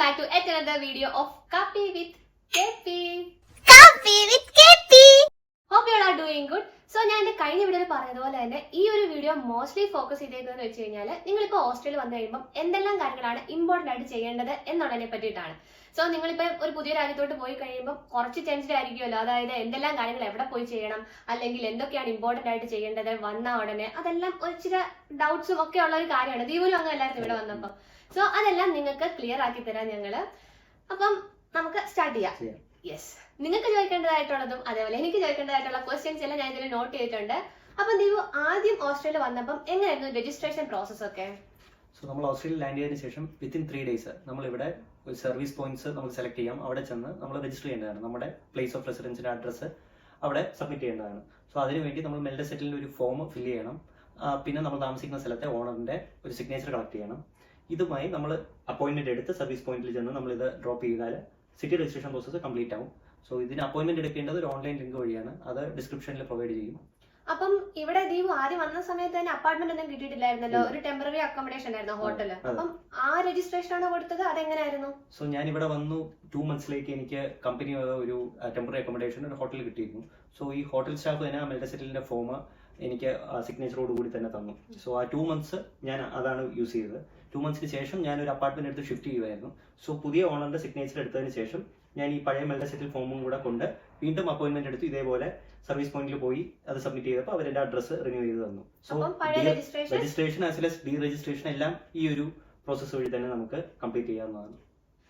back to yet another video of Coffee with KP. Coffee with KP. Hope you all are doing good. So ഞാൻ എന്റെ കഴിഞ്ഞ വീഡിയോയിൽ പറഞ്ഞതുപോലെ തന്നെ ഈ ഒരു വീഡിയോ മോസ്റ്റ്ലി ഫോക്കസ് ചെയ്തേക്കുന്നതെന്ന് വെച്ച് കഴിഞ്ഞാൽ നിങ്ങളിപ്പോൾ ഹോസ്റ്റലിൽ വന്നു കഴിയുമ്പോൾ എന്തെല്ലാം കാര്യങ്ങളാണ് ഇമ്പോർട്ടന്റ് ആയിട്ട് ചെയ്യേണ്ടത് എന്നുള്ളതിനെ പറ്റിയിട്ടാണ്. സോ നിങ്ങളിപ്പോൾ ഒരു പുതിയ രാജ്യത്തോട്ട് പോയി കഴിയുമ്പോൾ കുറച്ച് ടെൻഷൻ ആയിരിക്കുമല്ലോ, അതായത് എന്തെല്ലാം കാര്യങ്ങൾ എവിടെ പോയി ചെയ്യണം, അല്ലെങ്കിൽ എന്തൊക്കെയാണ് ഇമ്പോർട്ടന്റ് ആയിട്ട് ചെയ്യേണ്ടത് വന്ന ഉടനെ, അതെല്ലാം ഇച്ചിരി ഡൗട്ട്സും ഒക്കെ ഉള്ള ഒരു കാര്യമാണ്. ദീപുലും അങ്ങ് എല്ലാവരും ഇവിടെ വന്നപ്പോൾ. സോ അതെല്ലാം നിങ്ങൾക്ക് ക്ലിയർ ആക്കി തരാം ഞങ്ങള്. അപ്പം നമുക്ക് സ്റ്റാർട്ട് ചെയ്യാം. യെസ്, നിങ്ങൾക്ക് ചോദിക്കേണ്ടതായിട്ടുള്ളതും അതേപോലെ എനിക്ക് ചോദിക്കേണ്ടതായിട്ടുള്ള ക്വസ്റ്റ്യൻസ് എല്ലാം ഞാൻ ഇതിൽ നോട്ട് ചെയ്തിട്ടുണ്ട്. അപ്പം ദീപു, ആദ്യം ഓസ്ട്രേലിയ വന്നപ്പം എങ്ങനെയായിരുന്നു രജിസ്ട്രേഷൻ പ്രോസസ് ഒക്കെ? സോ നമ്മൾ ഓസ്ട്രേലിയ ലാൻഡ് ചെയ്തതിനു ശേഷം വിത്തിൻ 3 days നമ്മളിവിടെ ഒരു സർവീസ് പോയിന്റ്സ് നമുക്ക് സെലക്ട് ചെയ്യാം. അവിടെ ചെന്ന് നമ്മൾ രജിസ്റ്റർ ചെയ്യേണ്ടതാണ്. നമ്മുടെ പ്ലേസ് ഓഫ് റെസിഡൻസിന്റെ അഡ്രസ്സ് അവിടെ സബ്മിറ്റ് ചെയ്യേണ്ടതാണ്. സോ അതിനുവേണ്ടി നമ്മൾ മെൽഡ സെറ്റിലിന്റെ ഒരു ഫോം ഫില്ല് ചെയ്യണം. പിന്നെ നമ്മൾ താമസിക്കുന്ന സ്ഥലത്തെ ഓണറിന്റെ ഒരു സിഗ്നേച്ചർ കളക്ട് ചെയ്യണം. ഇതുമായി നമ്മൾ അപ്പോയിന്റ്മെന്റ് എടുത്ത് സർവീസ് പോയിന്റിൽ ചെന്ന് നമ്മൾ ഇത് ഡ്രോപ്പ് ചെയ്താൽ സിറ്റി രജിസ്ട്രേഷൻ പ്രോസസ്സ് കംപ്ലീറ്റ് ആവും. സോ ഇതിന് അപ്പോയിന്റ്മെന്റ് എടുക്കേണ്ടത് ഒരു ഓൺലൈൻ ലിങ്ക് വഴിയാണ്. അത് ഡിസ്ക്രിപ്ഷനിൽ പ്രൊവൈഡ് ചെയ്യും. അപ്പം ഇവിടെ ദീപു ആദ്യം വന്ന സമയത്ത് തന്നെ അപ്പാർട്ട്മെന്റ് ഒന്നും കിട്ടിയിട്ടില്ലായിരുന്നല്ലോ, ഒരു ടെമ്പററി അക്കോമഡേഷൻ ആയിരുന്നു ഹോട്ടല്. അപ്പം ആ രജിസ്ട്രേഷൻ ആണ് കൊടുത്തത്, അതെങ്ങനെയായിരുന്നു? സോ ഞാൻ ഇവിടെ വന്നു 2 monthsലേക്ക് എനിക്ക് കമ്പനി ഒരു ടെമ്പററി അക്കോമഡേഷൻ ഒരു ഹോട്ടലിൽ കിട്ടിയിരുന്നു. സോ ഈ ഹോട്ടൽ സ്റ്റാഫ് തന്നെ ആ മെൽഡ സെറ്റിലിന്റെ ഫോം എനിക്ക് സിഗ്നേച്ചറോട് കൂടി തന്നെ തന്നു. സോ ആ 2 months ഞാൻ അതാണ് യൂസ് ചെയ്തത്. 2 monthsന് ശേഷം ഞാൻ ഒരു അപ്പാർട്ട്മെന്റ് എടുത്ത് ഷിഫ്റ്റ് ചെയ്യുമായിരുന്നു. സോ പുതിയ ഓണറിന്റെ സിഗ്നേച്ചർ എടുത്തതിന് ശേഷം ഞാൻ ഈ പഴയ മെൽഡ സെറ്റിൽ ഫോമും കൂടെ കൊണ്ട് വീണ്ടും അപ്പോയിന്റ്മെന്റ് എടുത്തു. ഇതേപോലെ സർവീസ് പോയിന്റിൽ പോയി അത് സബ്മിറ്റ് ചെയ്തപ്പോൾ അവരുടെ അഡ്രസ്സ് റിന്യൂ ചെയ്ത് തന്നു. So registration as well as D registration എല്ലാം ഈ ഒരു പ്രോസസ് വഴി തന്നെ നമുക്ക് കംപ്ലീറ്റ് ചെയ്യാവുന്നതാണ്.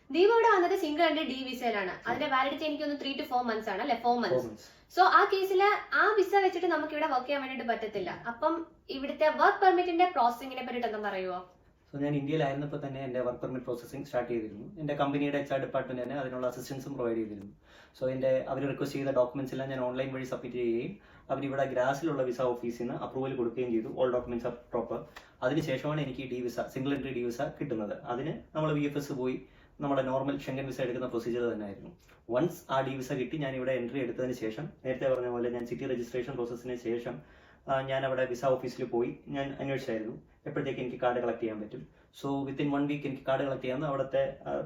ദീപു ഇവിടെ വന്നത് സിംഗിൾ ആൻഡ് ഡി വിസയിലാണ്. അതിന്റെ വാലിഡിറ്റി എനിക്ക് 3 to 4 months ആണ് അല്ലെ? 4 months. സോ ആ കേസില് ആ വിസ വെച്ചിട്ട് നമുക്ക് ഇവിടെ വർക്ക് ചെയ്യാൻ വേണ്ടിട്ട് പറ്റത്തില്ല. അപ്പം ഇവിടുത്തെ വർക്ക് പെർമിറ്റിന്റെ പ്രോസസിങ്ങിനെ പറ്റിട്ട് എന്താ പറയുമോ? സോ ഞാൻ ഇന്ത്യയിലായിരുന്നപ്പോൾ തന്നെ എൻ്റെ വർക്ക് പെർമിറ്റ് പ്രോസസ്സിംഗ് സ്റ്റാർട്ട് ചെയ്തിരുന്നു. എൻ്റെ കമ്പനിയുടെ HR ഡിപ്പാർട്ട്മെന്റ് തന്നെ അതിനുള്ള അസിസ്റ്റൻസും പ്രൊവൈഡ് ചെയ്തിരുന്നു. സോ അവർ റിക്വസ്റ്റ് ചെയ്ത ഡോക്യുമെന്റ്സ് എല്ലാം ഞാൻ ഓൺലൈൻ വഴി സബ്മിറ്റ് ചെയ്യുകയും അവരിവിടെ ഗ്രാസിലുള്ള വിസ ഓഫീസിൽ നിന്ന് അപ്രൂവൽ കൊടുക്കുകയും ചെയ്തു. All documents are proper. അതിനുശേഷമാണ് എനിക്ക് D visa, single entry D visa കിട്ടുന്നത്. അതിന് നമ്മൾ VFS പോയി നമ്മുടെ നോർമൽ ഷെങ്കൻ വിസ എടുക്കുന്ന പ്രൊസീജിയർ തന്നെയായിരുന്നു. വൺസ് ആ ഡി വിസ കിട്ടി ഞാൻ ഇവിടെ എൻട്രി എടുത്തതിന് ശേഷം, നേരത്തെ പറഞ്ഞ പോലെ ഞാൻ സിറ്റി രജിസ്ട്രേഷൻ പ്രോസസ്സിന് ശേഷം ഞാൻ അവിടെ വിസ ഓഫീസിൽ പോയി ഞാൻ അന്വേഷിച്ചായിരുന്നു എപ്പോഴത്തേക്ക് എനിക്ക് കാർഡ് കളക്ട് ചെയ്യാൻ പറ്റും. സോ വിത്തിൻ 1 week എനിക്ക് കാർഡ് കളക്ട് ചെയ്യാമെന്ന് അവിടുത്തെ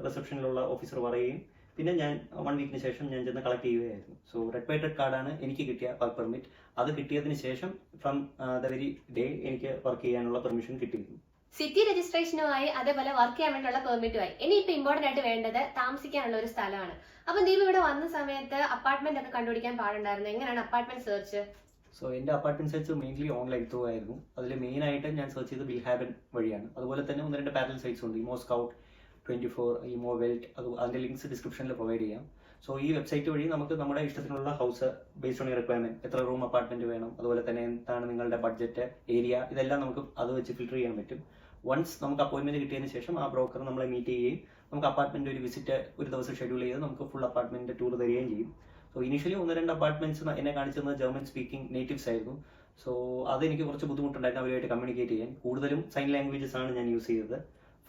റിസപ്ഷനിലുള്ള ഓഫീസർ പറയുകയും പിന്നെ ഞാൻ 1 weekന് ശേഷം ഞാൻ ചെന്ന് കളക്ട് ചെയ്യുകയായിരുന്നു. സോ റെഡ് ബൈ റെഡ് കാർഡാണ് എനിക്ക് കിട്ടിയ വർക്ക് പെർമിറ്റ്. അത് കിട്ടിയതിന് ശേഷം ഫ്രം ദ വെരി ഡേ എനിക്ക് വർക്ക് ചെയ്യാനുള്ള പെർമിഷൻ കിട്ടിയിരുന്നു. സിറ്റി രജിസ്ട്രേഷനുമായി അതേപോലെ വർക്ക് ചെയ്യാൻ വേണ്ടിയുള്ള പെർമിറ്റുമായി ഇനിയിപ്പോ ഇമ്പോർട്ടന്റ് ആയിട്ട് വേണ്ടത് താമസിക്കാനുള്ള ഒരു സ്ഥലമാണ്. അപ്പം ദീപ് ഇവിടെ വന്ന സമയത്ത് അപ്പാർട്ട്മെന്റ് ഒക്കെ കണ്ടുപിടിക്കാൻ പാടുണ്ടായിരുന്നു. എങ്ങനെയാണ് അപ്പാർട്ട്മെന്റ് സെർച്ച്? സോ എൻ്റെ apartment search mainly online through ആയിരുന്നു. അതിൽ മെയിൻ ആയിട്ട് ഞാൻ സെർച്ച് ചെയ്തത് വിൽഹാബൻ വഴിയാണ്. അതുപോലെ തന്നെ 1-2 പാരലൽ സൈറ്റ്സ് ഉണ്ട്. Immo Scout, 24, Immo Welt. അതിന്റെ ലിങ്ക്സ് ഡിസ്ക്രിപ്ഷനിൽ പ്രൊവൈഡ് ചെയ്യാം. സോ ഈ വെബ്സൈറ്റ് വഴി നമുക്ക് നമ്മുടെ ഇഷ്ടത്തിനുള്ള ഹൗസ് ബേസ്ഡ് ഓൺ റിക്വയർമെന്റ്, എത്ര റൂം അപ്പാർട്ട്മെന്റ് വേണം, അതുപോലെ തന്നെ എന്താണ് നിങ്ങളുടെ ബഡ്ജറ്റ്, ഏരിയ, ഇതെല്ലാം നമുക്ക് അത് വെച്ച് ഫിൽറ്റർ ചെയ്യാൻ പറ്റും. വൺസ് നമുക്ക് അപ്പോയിന്റ്മെന്റ് കിട്ടിയതിന് ശേഷം ആ ബ്രോക്കർ നമ്മളെ മീറ്റ് ചെയ്യുകയും നമുക്ക് അപ്പാർട്ട്മെന്റ് ഒരു വിസിറ്റ് ഒരു ദിവസം ഷെഡ്യൂൾ ചെയ്ത് നമുക്ക് ഫുൾ അപ്പാർട്ട്മെന്റ് ടൂർ തരികയും ചെയ്യും. സോ ഇനീഷ്യലി 1-2 അപ്പാർട്ട്മെന്റ്സ് എന്നെ കാണിച്ചത് ജർമ്മൻ സ്പീക്കിംഗ് നേറ്റീവ്സ് ആയിരുന്നു. സോ അത് എനിക്ക് കുറച്ച് ബുദ്ധിമുട്ടുണ്ടായിരുന്നു അവരുമായിട്ട് കമ്മ്യൂണിക്കേറ്റ് ചെയ്യാൻ. കൂടുതലും സൈൻ ലാംഗ്വേജസ് ആണ് ഞാൻ യൂസ് ചെയ്തത്.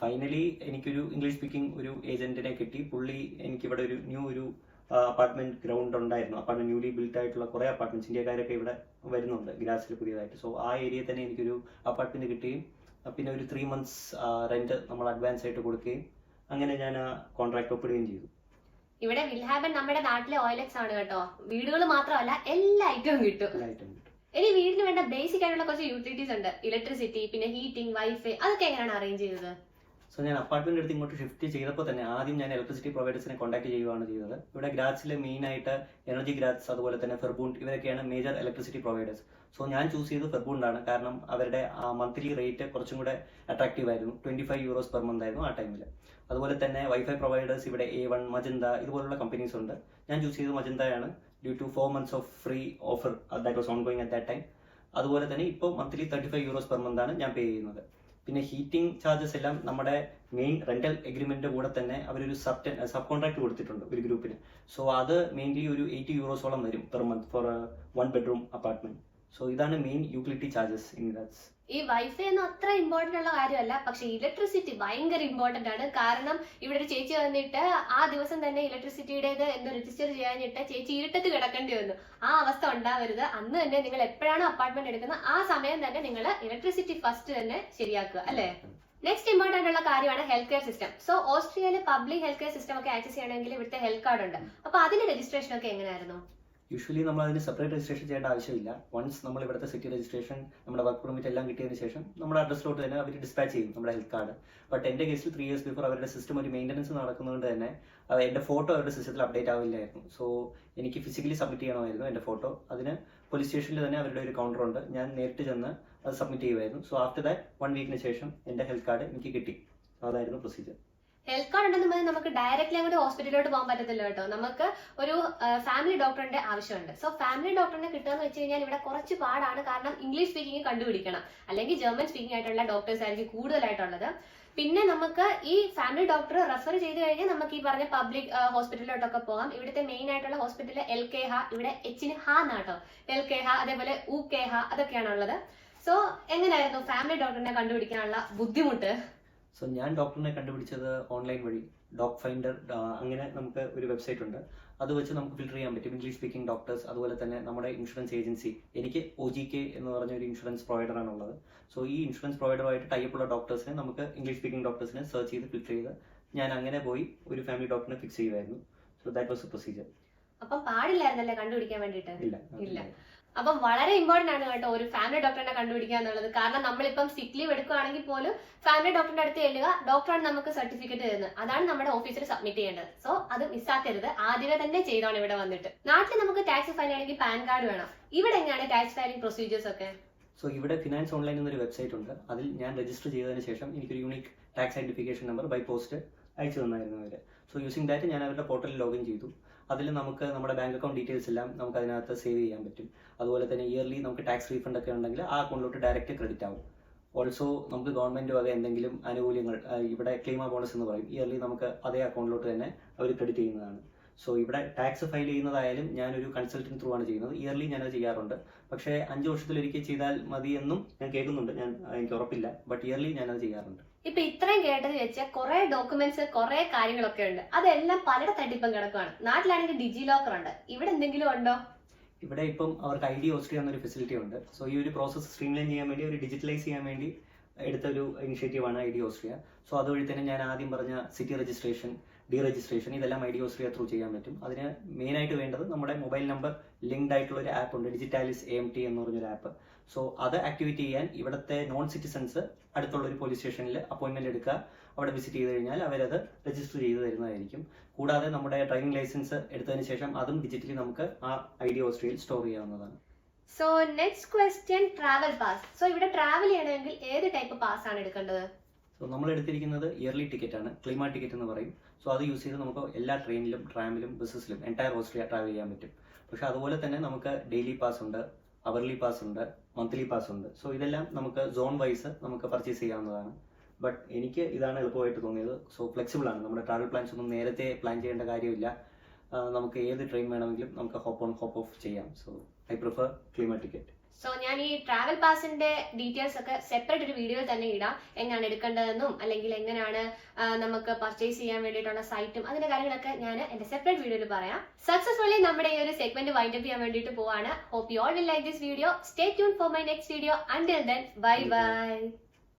ഫൈനലി എനിക്കൊരു ഇംഗ്ലീഷ് സ്പീക്കിംഗ് ഒരു ഏജന്റിനെ കിട്ടി. പുള്ളി എനിക്കിവിടെ ഒരു അപ്പാർട്ട്മെന്റ് ഗ്രൗണ്ട് ഉണ്ടായിരുന്നു. അപ്പാർട്ട്മെന്റ് ന്യൂലി ബിൽറ്റ് ആയിട്ടുള്ള കുറെ അപ്പാർട്ട്മെന്റ്സ് ഇന്ത്യക്കാരൊക്കെ ഇവിടെ വരുന്നുണ്ട് ഗ്രാസിൽ പുതിയതായിട്ട്. സോ ആ ഏരിയയിൽ തന്നെ എനിക്കൊരു അപ്പാർട്ട്മെന്റ് കിട്ടുകയും പിന്നെ ഒരു 3 months റെന്റ് നമ്മൾ അഡ്വാൻസ് ആയിട്ട് കൊടുക്കുകയും അങ്ങനെ ഞാൻ ആ കോൺട്രാക്ട് ഒപ്പിടുകയും ചെയ്തു. ഇവിടെ വിൽഹാബൻ നമ്മുടെ നാട്ടിലെ OLX ആണ് കേട്ടോ. വീടുകൾ മാത്രമല്ല എല്ലാ ഐറ്റവും കിട്ടും. ഇനി വീടിന് വേണ്ട ബേസിക് ആയിട്ടുള്ള കുറച്ച് യൂട്ടിലിറ്റീസ് ഉണ്ട്. ഇലക്ട്രിസിറ്റി, പിന്നെ ഹീറ്റിംഗ്, വൈഫൈ, അതൊക്കെ എങ്ങനെയാണ് അറേഞ്ച് ചെയ്തത്? സോ ഞാൻ അപ്പാർട്ട്മെന്റ് എടുത്ത് ഇങ്ങോട്ട് ഷിഫ്റ്റ് ചെയ്തപ്പോൾ തന്നെ ആദ്യം ഞാൻ ഇലക്ട്രിസിറ്റി പ്രൊവൈഡേഴ്സിനെ കോൺടാക്ട് ചെയ്യുകയാണ് ചെയ്തത്. ഇവിടെ ഗ്രാറ്റ്സിലെ മെയിൻ ആയിട്ട് എനർജി ഗ്രാറ്റ്സ്, അതുപോലെ തന്നെ ഫെർബൂണ്ട്, ഇവരൊക്കെയാണ് മേജർ ഇലക്ട്രിസിറ്റി പ്രൊവൈഡേഴ്സ്. സോ ഞാൻ ചൂസ് ചെയ്തത് ഫെർബൂണ്ടാണ്. കാരണം അവരുടെ മന്ത്ലി റേറ്റ് കുറച്ചും കൂടെ അട്രാക്റ്റീവ് ആയിരുന്നു. 25 euros per month ആയിരുന്നു ആ ടൈമിൽ. അതുപോലെ തന്നെ വൈഫൈ പ്രൊവൈഡേഴ്സ് ഇവിടെ A1, മജന്ത ഇതുപോലുള്ള കമ്പനീസ് ഉണ്ട്. ഞാൻ ചൂസ് ചെയ്തത് മജന്തയാണ് due to 4 months of free offer that was on going at that time. അതുപോലെ തന്നെ ഇപ്പോൾ മന്ത്ലി 35 euros per month ആണ് ഞാൻ പേ ചെയ്യുന്നത്. പിന്നെ ഹീറ്റിംഗ് ചാർജസ് എല്ലാം നമ്മുടെ മെയിൻ റെന്റൽ എഗ്രിമെന്റിന്റെ കൂടെ തന്നെ അവരൊരു സബ് കോൺട്രാക്ട് കൊടുത്തിട്ടുണ്ട് ഒരു ഗ്രൂപ്പിന്. സോ അത് മെയിൻലി ഒരു 80 euros വരും per month for 1 bedroom apartment. So ഇതാണ് main utility charges in Graz. ഈ വൈഫൈ ഒന്നും അത്ര ഇമ്പോർട്ടന്റ് ഉള്ള കാര്യമല്ല, പക്ഷെ ഇലക്ട്രിസിറ്റി ഭയങ്കര ഇമ്പോർട്ടന്റ് ആണ്. കാരണം ഇവിടെ ഒരു ചേച്ചി വന്നിട്ട് ആ ദിവസം തന്നെ ഇലക്ട്രിസിറ്റിയുടേത് എന്തോ രജിസ്റ്റർ ചെയ്യാനിട്ട് ചേച്ചി ഇരുട്ടത്ത് കിടക്കേണ്ടി വന്നു. ആ അവസ്ഥ ഉണ്ടാവരുത്. അന്ന് തന്നെ നിങ്ങൾ എപ്പോഴാണോ അപ്പാർട്ട്മെന്റ് എടുക്കുന്നത് ആ സമയം തന്നെ നിങ്ങൾ ഇലക്ട്രിസിറ്റി ഫസ്റ്റ് തന്നെ ശരിയാക്കുക, അല്ലേ? നെക്സ്റ്റ് ഇമ്പോർട്ടന്റ് ആയിട്ടുള്ള കാര്യമാണ് ഹെൽത്ത് കെയർ സിസ്റ്റം. സോ ഓസ്ട്രിയയിൽ പബ്ലിക് ഹെൽത്ത് കെയർ സിസ്റ്റം ഒക്കെ ആക്സസ് ചെയ്യണമെങ്കിൽ ഇവിടുത്തെ ഹെൽത്ത് കാർഡ് ഉണ്ട്. അപ്പൊ അതിന്റെ രജിസ്ട്രേഷൻ ഒക്കെ എങ്ങനെയായിരുന്നു? യൂഷ്വലി നമ്മൾ അതിന് സെപ്പറേറ്റ് രജിസ്ട്രേഷൻ ചെയ്യേണ്ട ആവശ്യമില്ല. വൺസ് നമ്മൾ ഇവിടുത്തെ സിറ്റി രജിസ്ട്രേഷൻ, നമ്മുടെ വർക്ക് പെർമിറ്റ് എല്ലാം കിട്ടിയതിന് ശേഷം നമ്മുടെ അഡ്രസ്സിലോട്ട് തന്നെ അവർ ഡിസ്പാച്ച് ചെയ്യും നമ്മുടെ ഹെൽത്ത് കാർഡ്. ബട്ട് എൻ്റെ കേസിൽ 3 years ബിഫോർ അവരുടെ സിസ്റ്റം ഒരു മെയിൻ്റനൻസ് നടക്കുന്നതുകൊണ്ട് തന്നെ എൻ്റെ ഫോട്ടോ അവരുടെ സിസ്റ്റത്തിൽ അപ്ഡേറ്റ് ആവില്ലായിരുന്നു. സോ എനിക്ക് ഫിസിക്കലി സബ്മിറ്റ് ചെയ്യണമായിരുന്നു എൻ്റെ ഫോട്ടോ. അതിന് പോലീസ് സ്റ്റേഷനിൽ തന്നെ അവരുടെ ഒരു കൗണ്ടർ ഉണ്ട്, ഞാൻ നേരിട്ട് ചെന്ന് അത് സബ്മിറ്റ് ചെയ്യുമായിരുന്നു. സോ ആഫ്റ്റർ ദാറ്റ് 1 weekന് ശേഷം എൻ്റെ ഹെൽത്ത് കാർഡ് എനിക്ക് കിട്ടി. അതായിരുന്നു പ്രൊസീജിയർ. ഹെൽത്ത് കാർഡ് ഉണ്ടെന്ന് പറഞ്ഞാൽ നമുക്ക് ഡയറക്റ്റ്ലി അങ്ങോട്ട് ഹോസ്പിറ്റലിലോട്ട് പോകാൻ പറ്റത്തില്ല കേട്ടോ. നമുക്ക് ഒരു ഫാമിലി ഡോക്ടറിന്റെ ആവശ്യമുണ്ട്. സോ ഫാമിലി ഡോക്ടറിനെ കിട്ടുകയെന്ന് വെച്ച് കഴിഞ്ഞാൽ ഇവിടെ കുറച്ച് പാടാണ്. കാരണം ഇംഗ്ലീഷ് സ്പീക്കിംഗ് കണ്ടുപിടിക്കണം, അല്ലെങ്കിൽ ജർമ്മൻ സ്പീക്കിംഗ് ആയിട്ടുള്ള ഡോക്ടേഴ്സ് ആയിരിക്കും കൂടുതലായിട്ടുള്ളത്. പിന്നെ നമുക്ക് ഈ ഫാമിലി ഡോക്ടർ റെഫർ ചെയ്ത് കഴിഞ്ഞാൽ നമുക്ക് ഈ പറഞ്ഞ പബ്ലിക് ഹോസ്പിറ്റലിലോട്ടൊക്കെ പോകാം. ഇവിടുത്തെ മെയിൻ ആയിട്ടുള്ള ഹോസ്പിറ്റൽ LKH, ഇവിടെ Hന് ഹ എന്നാട്ടോ, LKH, അതേപോലെ UKH അതൊക്കെയാണ് ഉള്ളത്. സോ എങ്ങനെയായിരുന്നു ഫാമിലി ഡോക്ടറിനെ കണ്ടുപിടിക്കാനുള്ള ബുദ്ധിമുട്ട്? സോ ഞാൻ ഡോക്ടറിനെ കണ്ടുപിടിച്ചത് ഓൺലൈൻ വഴി. ഡോക് ഫൈൻഡർ അങ്ങനെ നമുക്ക് ഒരു വെബ്സൈറ്റ് ഉണ്ട്, അത് വെച്ച് നമുക്ക് ഫിൽറ്റർ ചെയ്യാൻ പറ്റും ഇംഗ്ലീഷ് സ്പീക്കിംഗ് ഡോക്ടേഴ്സ്. അതുപോലെ തന്നെ നമ്മുടെ ഇൻഷുറൻസ് ഏജൻസി, എനിക്ക് OGK എന്ന് പറഞ്ഞ ഒരു ഇൻഷുറൻസ് പ്രൊവൈഡറാണ് ഉള്ളത്. സോ ഈ ഇൻഷുറൻസ് പ്രൊവൈഡറുമായിട്ട് ടൈപ്പുള്ള ഡോക്ടേഴ്സിനെ, നമുക്ക് ഇംഗ്ലീഷ് സ്പീക്കിംഗ് ഡോക്ടേഴ്സിനെ സെർച്ച് ചെയ്ത് ഫിൽറ്റർ ചെയ്ത് ഞാൻ അങ്ങനെ പോയി ഒരു ഫാമിലി ഡോക്ടറിനെ ഫിക്സ് ചെയ്യുമായിരുന്നു. So that was A procedure. അപ്പം പാടില്ലായിരുന്നല്ലേ കണ്ടുപിടിക്കാൻ വേണ്ടിയിട്ട്? ഇല്ല. അപ്പം വളരെ ഇമ്പോർട്ടന്റ് ആണ് കേട്ടോ ഒരു ഫാമിലി ഡോക്ടറിനെ കണ്ടുപിടിക്കുക എന്നുള്ളത്. കാരണം നമ്മളിപ്പം സിക്ക് ലീവ് എടുക്കുകയാണെങ്കിൽ പോലും ഫാമിലി ഡോക്ടറിന്റെ അടുത്ത് ചെല്ലുക, ഡോക്ടറാണ് നമുക്ക് സർട്ടിഫിക്കറ്റ് തരുന്നത്, അതാണ് നമ്മുടെ ഓഫീസിൽ സബ്മിറ്റ് ചെയ്യേണ്ടത്. സോ അത് മിസ്സാക്കരുത്, ആദ്യമേ തന്നെ ചെയ്തോണം ഇവിടെ വന്നിട്ട്. നാട്ടിൽ നമുക്ക് ടാക്സ് ഫയൽ ചെയ്യണമെങ്കിൽ പാൻ കാർഡ് വേണം. ഇവിടെ എങ്ങനെയാണ് ടാക്സ് ഫയലിംഗ് പ്രൊസീജിയേഴ്സ് ഒക്കെ? സോ ഇവിടെ ഫിനാൻസ് ഓൺലൈൻ എന്നൊരു വെബ്സൈറ്റ് ഉണ്ട്, അതിൽ ഞാൻ രജിസ്റ്റർ ചെയ്തതിന് ശേഷം എനിക്കൊരു unique tax identification number by post അയച്ചു തന്നായിരുന്നു അവർ. സോ യൂസിങ് ദാറ്റ് ഞാൻ അവരുടെ പോർട്ടലിൽ ലോഗിൻ ചെയ്തു. അതിൽ നമുക്ക് നമ്മുടെ ബാങ്ക് അക്കൗണ്ട് ഡീറ്റെയിൽസ് എല്ലാം നമുക്ക് അതിനകത്ത് സേവ് ചെയ്യാൻ പറ്റും. അതുപോലെ തന്നെ ഇയർലി നമുക്ക് ടാക്സ് റീഫണ്ട് ഒക്കെ ഉണ്ടെങ്കിൽ ആ അക്കൗണ്ടിലോട്ട് ഡയറക്റ്റ് ക്രെഡിറ്റ് ആവും. ഓൾസോ നമുക്ക് ഗവൺമെന്റ് വക എന്തെങ്കിലും ആനുകൂല്യങ്ങൾ, ഇവിടെ ക്ലെയിം ബോണസ് എന്ന് പറയും, ഇയർലി നമുക്ക് അതേ അക്കൗണ്ടിലോട്ട് തന്നെ അവർ ക്രെഡിറ്റ് ചെയ്യുന്നതാണ്. സോ ഇവിടെ ടാക്സ് ഫയൽ ചെയ്യുന്നതായാലും ഞാനൊരു കൺസൾട്ടന്റ് ത്രൂ ആണ് ചെയ്യുന്നത്. ഇയർലി ഞാനത് ചെയ്യാറുണ്ട്. പക്ഷേ 5 വർഷത്തിലൊരിക്കൽ ചെയ്താൽ മതിയെന്നും ഞാൻ കേൾക്കുന്നുണ്ട്, എനിക്ക് ഉറപ്പില്ല. ബട്ട് ഇയർലി ഞാനത് ചെയ്യാറുണ്ട്. ഇപ്പൊ ഇത്രയും കേട്ടത് വെച്ച് കുറെ ഡോക്യുമെന്റ്സ്, കുറെ കാര്യങ്ങളൊക്കെ ഉണ്ട്, അതെല്ലാം പലരുടെ തട്ടിപ്പം കിടക്കുകയാണ്. നാട്ടിലാണെങ്കിൽ ഡിജി ലോക്കർ ഉണ്ട്, ഇവിടെ എന്തെങ്കിലും ഉണ്ടോ? ഇവിടെ ഇപ്പം അവർക്ക് ID ഓസ്ട്രിയ എന്നൊരു ഫെസിലിറ്റി ഉണ്ട്. സോ ഈ ഒരു പ്രോസസ്സ് സ്ട്രീംലൈൻ ചെയ്യാൻ വേണ്ടി, ഒരു ഡിജിറ്റലൈസ് ചെയ്യാൻ വേണ്ടി എടുത്തൊരു ഇനിഷ്യേറ്റീവാണ് ID ഓസ്ട്രിയ. സോ അതുവഴി തന്നെ ഞാൻ ആദ്യം പറഞ്ഞ സിറ്റി രജിസ്ട്രേഷൻ, രജിസ്ട്രേഷൻ ഇതെല്ലാം ID ഓസ്ട്രിയ ത്രൂ ചെയ്യാൻ പറ്റും. അതിന് മെയിനായിട്ട് വേണ്ടത് നമ്മുടെ മൊബൈൽ നമ്പർ ലിങ്ക്ഡ് ആയിട്ടുള്ള ഒരു ആപ്പ് ഉണ്ട്, ഡിജിറ്റാലിസ് AMT എന്ന് പറഞ്ഞൊരു ആപ്പ്. സോ അത് ആക്ടിവേറ്റ് ചെയ്യാൻ ഇവിടുത്തെ നോൺ സിറ്റിസൺസ് അടുത്തുള്ള ഒരു പോലീസ് സ്റ്റേഷനിൽ അപ്പോയിന്റ്മെന്റ് എടുക്കുക, അവിടെ വിസിറ്റ് ചെയ്ത് കഴിഞ്ഞാൽ അവരത് രജിസ്റ്റർ ചെയ്ത് തരുന്നതായിരിക്കും. കൂടാതെ നമ്മുടെ ഡ്രൈവിംഗ് ലൈസൻസ് എടുത്തതിന് ശേഷം അതും ഡിജിറ്റലി നമുക്ക് ആ ID ഓസ്ട്രിയയിൽ സ്റ്റോർ ചെയ്യാവുന്നതാണ്. So next question, travel pass. So ഇവിടെ ട്രാവൽ ചെയ്യണമെങ്കിൽ ഏത് ടൈപ്പ് പാസ് ആണ് എടുക്കേണ്ടത്? സോ നമ്മൾ എടുത്തിരിക്കുന്നത് ഇയർലി ടിക്കറ്റ് ആണ്, ക്ലിമ ടിക്കറ്റ് എന്ന് പറയും. സോ അത് യൂസ് ചെയ്ത് നമുക്ക് എല്ലാ ട്രെയിനിലും, ട്രാമിലും, ബസ്സസിലും എൻറ്റയർ ഓസ്ട്രിയ ട്രാവൽ ചെയ്യാൻ പറ്റും. പക്ഷെ അതുപോലെ തന്നെ നമുക്ക് ഡെയിലി പാസ് ഉണ്ട്, അവർലി പാസ് ഉണ്ട്, മന്ത്ലി പാസ് ഉണ്ട്. സോ ഇതെല്ലാം നമുക്ക് സോൺ വൈസ് നമുക്ക് പർച്ചേസ് ചെയ്യാവുന്നതാണ്. ബട്ട് എനിക്ക് ഇതാണ് എളുപ്പമായിട്ട് തോന്നിയത്. സോ ഫ്ലെക്സിബിൾ ആണ്, നമ്മുടെ ട്രാവൽ പ്ലാൻസ് ഒന്നും നേരത്തെ പ്ലാൻ ചെയ്യേണ്ട കാര്യമില്ല. നമുക്ക് ഏത് ട്രെയിൻ വേണമെങ്കിലും നമുക്ക് ഹോപ്പ് ഓൺ ഹോപ്പ് ഓഫ് ചെയ്യാം. So I prefer Klima ticket. So ഞാൻ ഈ ട്രാവൽ പാസിന്റെ ഡീറ്റെയിൽസ് ഒക്കെ സെപ്പറേറ്റ് ഒരു വീഡിയോയിൽ തന്നെ ഇടാം, എങ്ങനെയാണ് എടുക്കേണ്ടതെന്നും അല്ലെങ്കിൽ എങ്ങനെയാണ് നമുക്ക് പർച്ചേസ് ചെയ്യാൻ വേണ്ടിയിട്ടുള്ള സൈറ്റും അതിന്റെ കാര്യങ്ങളൊക്കെ ഞാൻ എന്റെ സെപ്പറേറ്റ് വീഡിയോയിൽ പറയാം. സക്സസ്ഫുള്ളി നമ്മുടെ ഈ ഒരു സെഗ്മെന്റ് വൈൻഡ് അപ്പ് ചെയ്യാൻ വേണ്ടിയിട്ട് പോവാണ്. Hope you all will like this video. Stay tune for my next video. Until then bye by.